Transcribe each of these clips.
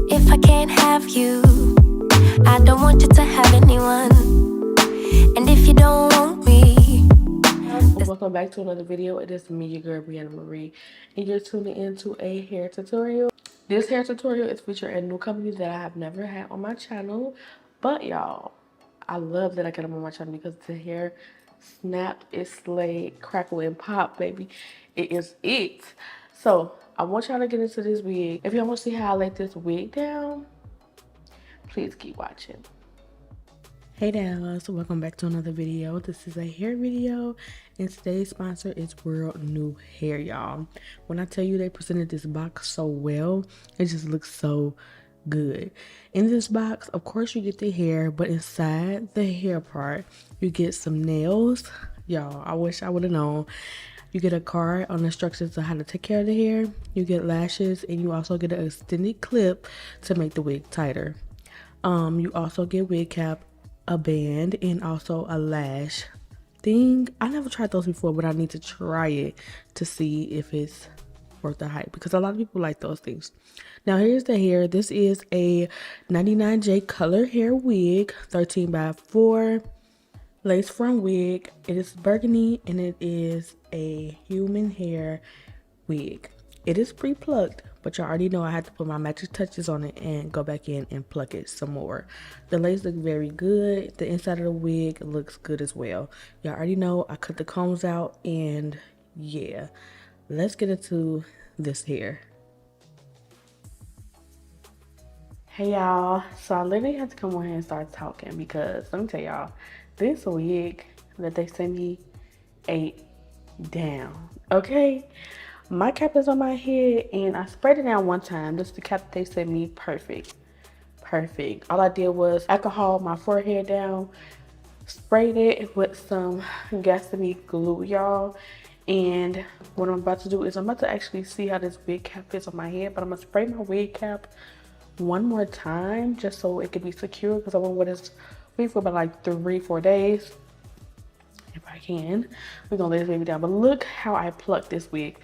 If I can't have you, I don't want you to have anyone. And if you don't want me, welcome back to another video. It is me, your girl Brianna Marie, and you're tuning into a hair tutorial. This hair tutorial is featuring a new company that I have never had on my channel, but y'all, I love that I got them on my channel because the hair snap, it slay, crackle, and pop, baby. It is it. So I want y'all to get into this wig. If y'all want to see how I lay this wig down, please keep watching. Hey guys, welcome back to another video. This is a hair video, and today's sponsor is WorldNewHair, y'all. When I tell you they presented this box so well, it just looks so good. In this box, of course, you get the hair, but inside the hair part, you get some nails. Y'all, I wish I would have known. You get a card on instructions on how to take care of the hair. You get lashes, and you also get an extended clip to make the wig tighter. You also get wig cap, a band, and also a lash thing. I never tried those before, but I need to try it to see if it's worth the hype because a lot of people like those things. Now here's the hair. This is a 99J color hair wig, 13x4 lace front wig. It is burgundy and it is a human hair wig. It is pre-plucked, but you already know I had to put my magic touches on it and go back in and pluck it some more. The lace looks very good. The inside of the wig looks good as well. Y'all already know I cut the combs out, and yeah, let's get into this hair. Hey y'all, so I literally had to come on here and start talking because let me tell y'all, this wig that they sent me ate down, okay? My cap is on my head and I sprayed it down one time. This is the cap that they sent me. Perfect. All I did was alcohol my forehead down, sprayed it with some Gatsby glue, y'all. And what I'm about to do is I'm about to actually see how this wig cap fits on my head, but I'm gonna spray my wig cap one more time just so it can be secure because I want to wear this wig for about like 3-4 days. If I can, we're gonna lay this baby down. But look how I plucked this wig.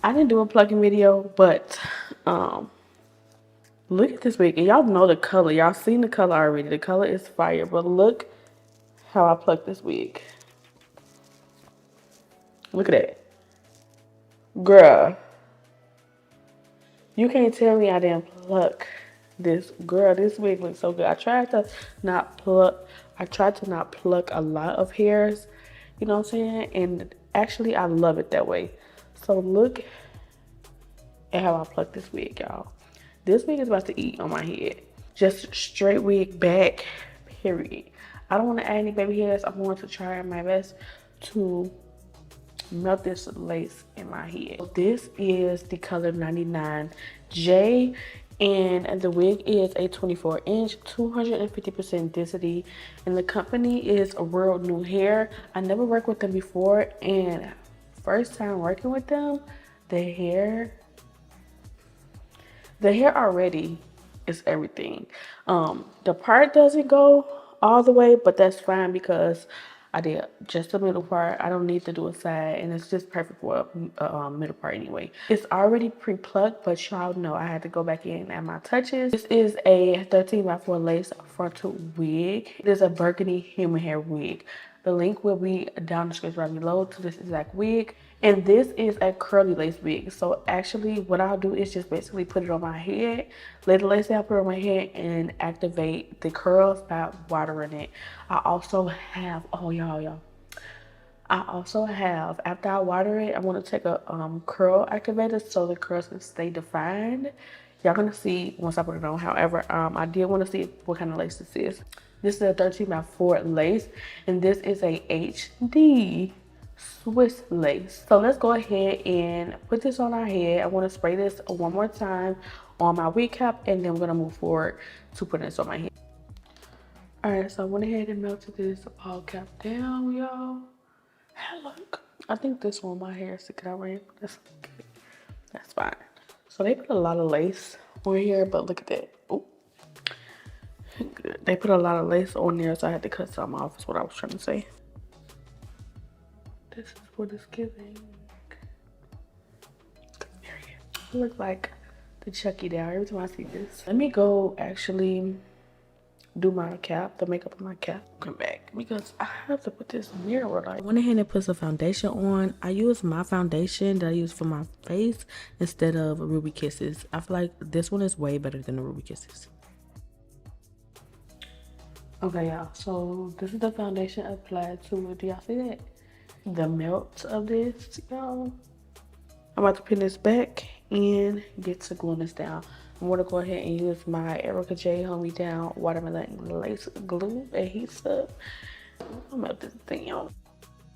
I didn't do a plucking video, but look at this wig. And y'all know the color. Y'all seen the color already. The color is fire. But look how I plucked this wig. Look at that. Girl. You can't tell me I didn't pluck this. Girl, this wig looks so good. I tried to not pluck a lot of hairs. You know what I'm saying? And actually, I love it that way. So look at how I pluck this wig, y'all. This wig is about to eat on my head. Just straight wig back, period. I don't want to add any baby hairs. I'm going to try my best to melt this lace in my head. This is the color 99J, and the wig is a 24-inch, 250% density, and the company is WorldNewHair. I never worked with them before, and first time working with them, the hair already is everything. The part doesn't go all the way, but that's fine because I did just the middle part. I don't need to do a side, and it's just perfect for a middle part anyway. It's already pre-plucked, but y'all know I had to go back in and add my touches. This is a 13x4 lace frontal wig. It is a burgundy human hair wig. The link will be down in the description right below to this exact wig. And this is a curly lace wig. So actually what I'll do is just basically put it on my head, lay the lace down, put it on my head, and activate the curls by watering it. I also have, after I water it, I want to take a curl activator so the curls can stay defined. Y'all gonna see once I put it on. However, I did want to see what kind of lace this is. This is a 13x4 lace, and this is a HD Swiss lace. So let's go ahead and put this on our head. I want to spray this one more time on my wig cap, and then we're gonna move forward to putting this on my head. All right, so I went ahead and melted this ball cap down, y'all. Hey, look, I think this one, my hair is sticking out right. That's fine. So they put a lot of lace on here, but look at that. Ooh. They put a lot of lace on there, so I had to cut some off, is what I was trying to say. This is what it's giving. I look like the Chucky doll every time I see this. Let me go actually do my cap, the makeup on my cap. Come back because I have to put this mirror on. I went ahead and put some foundation on. I use my foundation that I use for my face instead of Ruby Kisses. I feel like this one is way better than the Ruby Kisses. Okay, y'all, so this is the foundation applied to it. Do y'all see that? The melt of this, y'all. I'm about to pin this back and get to gluing this down. I'm gonna go ahead and use my Erica J Hold Me Down Watermelon Lace Glue Adhesive. I'm gonna this thing on.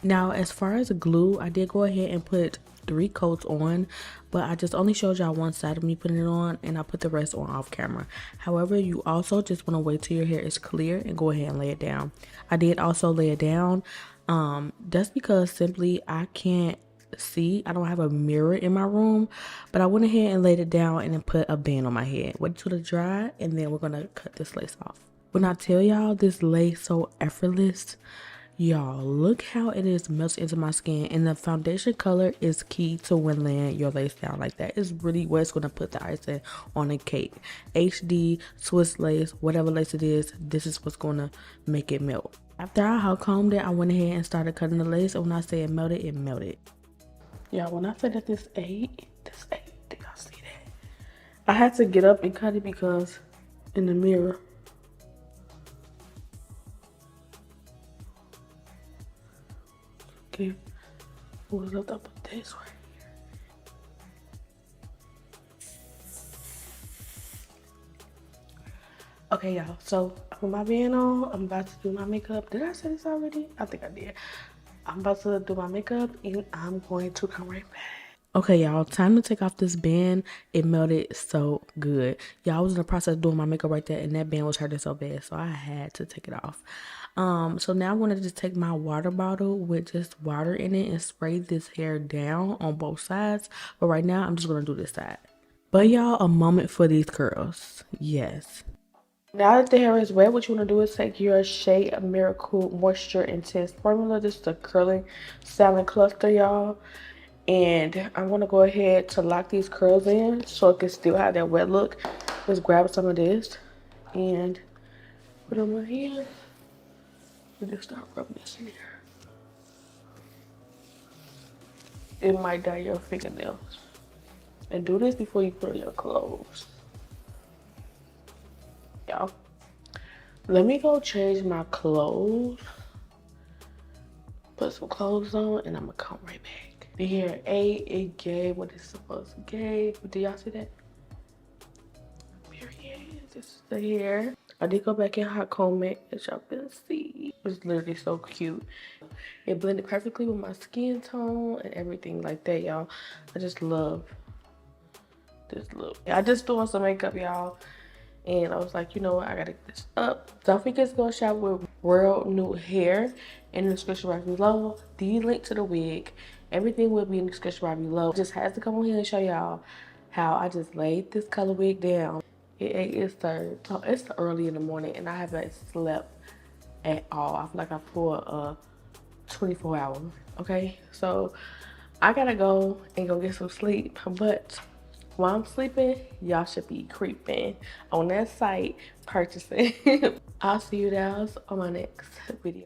Now, as far as glue, I did go ahead and put 3 coats on, but I just only showed y'all one side of me putting it on, and I put the rest on off camera. However, you also just want to wait till your hair is clear and go ahead and lay it down. I did also lay it down, that's because simply I can't see. I don't have a mirror in my room, but I went ahead and laid it down and then put a band on my head. Wait till it dry, and then we're gonna cut this lace off. When I tell y'all this lace so effortless, y'all, look how it is melted into my skin, and the foundation color is key to when laying your lace down like that. Is really what's going to put the icing on a cake. HD, Swiss lace, whatever lace it is, this is what's going to make it melt. After I hot combed it, I went ahead and started cutting the lace, and when I say it melted, it melted. Yeah, when I said that this ate, did y'all see that? I had to get up and cut it because in the mirror, okay, what's up with this right here? Okay, y'all, so I put my band on. I'm about to do my makeup. Did I say this already? I think I did. I'm about to do my makeup and I'm going to come right back. Okay, y'all, time to take off this band. It melted so good. Y'all, I was in the process of doing my makeup right there, and that band was hurting so bad, so I had to take it off. So now I'm going to just take my water bottle with just water in it and spray this hair down on both sides. But right now, I'm just going to do this side. But y'all, a moment for these curls. Yes. Now that the hair is wet, what you want to do is take your Shea Miracle Moisture Intense Formula. This is the curling salmon cluster, y'all. And I'm going to go ahead to lock these curls in so it can still have that wet look. Just grab some of this and put it on my hand. And just start rubbing this in here. It might dye your fingernails. And do this before you put on your clothes. Y'all, let me go change my clothes. Put some clothes on and I'm going to come right back. The hair ate, it gave what it's supposed to give. Did y'all see that? Period. This is the hair. I did go back and hot comb it, as y'all can see. It's literally so cute. It blended perfectly with my skin tone and everything like that, y'all. I just love this look. I just doing some makeup, y'all. And I was like, you know what, I gotta get this up. Don't forget to go shop with WorldNewHair in the description right below. The link to the wig, everything will be in the description right below. Just had to come on here and show y'all how I just laid this color wig down. It's early in the morning and I haven't slept at all. I feel like I pulled a 24 hour, okay? So I gotta go and go get some sleep, but while I'm sleeping, y'all should be creeping on that site purchasing. I'll see you guys on my next video.